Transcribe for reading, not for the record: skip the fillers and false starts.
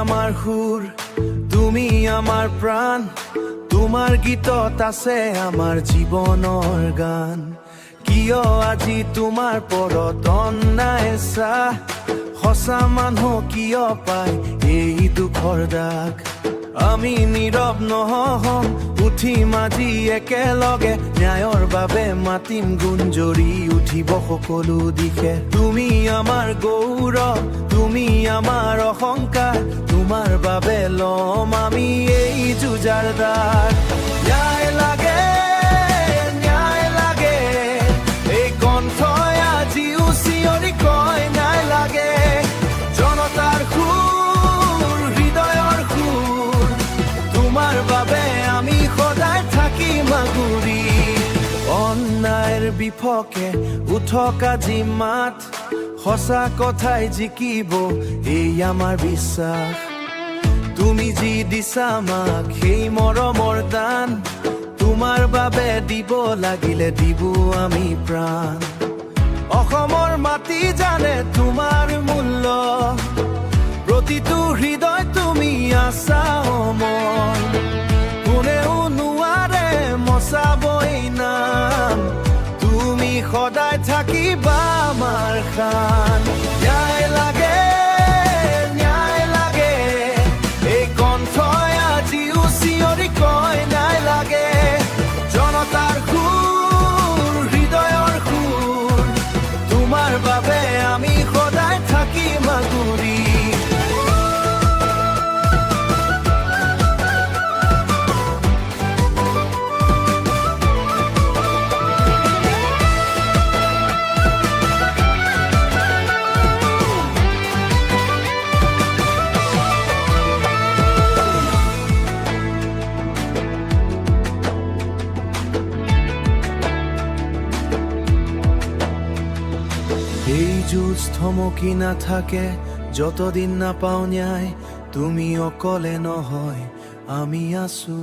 আমাৰ সুৰ, তুমি আমাৰ প্ৰাণ, তোমাৰ গীতত আছে আমাৰ জীৱনৰ গান। কিয় আজি তোমাৰ পৰত অন্যায় চাহ, সঁচা মানুহ কিয় পায় এই দুখৰ দাগ। আমি নীৰৱ নহম, উঠিম আজি একেলগে, ন্যায়ৰ বাবে মাতিম গুঞ্জৰি উঠিব সকলো দিশে। তুমি আমাৰ গৌৰৱ, তুমি আমাৰ অহংকাৰ, তোমাৰ বাবে ল'ম আমি এই যুঁজাৰ দাগ। ন্যায় লাগে, ন্যায় লাগে, এই কণ্ঠই আজিও চিঞৰি কয় ন্যায় লাগে। জনতাৰ সুৰ, হৃদয়ৰ সুৰ, তোমাৰ বাবে আমি সদায় থাকিম আগুৰি। অন্যায়ৰ বিপক্ষে উঠক আজি মাত, সঁচা কথাই জিকিব এই আমাৰ বিশ্বাস। তুমি যি দিছা আমাক সেই মৰমৰ দান, তোমাৰ বাবে দিব লাগিলে দিব আমি প্ৰাণ। অসমৰ মাটি জানে তোমাৰ মূল্য, প্ৰতিটো হৃদয় তুমি আছা অমৰ। কোনেও নোৱাৰে মচাবই নাম, তুমি সদায় থাকিবা আমাৰ শান। ন্যায় লাগে, ন্যায় লাগে, এই কণ্ঠই আজিও চিঞৰি কয় ন্যায় লাগে। জনতাৰ সুৰ, হৃদয়ৰ সুৰ, তোমাৰ বাবে আমি সদায় থাকিম আগুৰি। এই যুঁজ থমকি নাথাকে যতদিন নাপাওঁ ন্যায়, তুমি অকলে নহয় আমি আছো।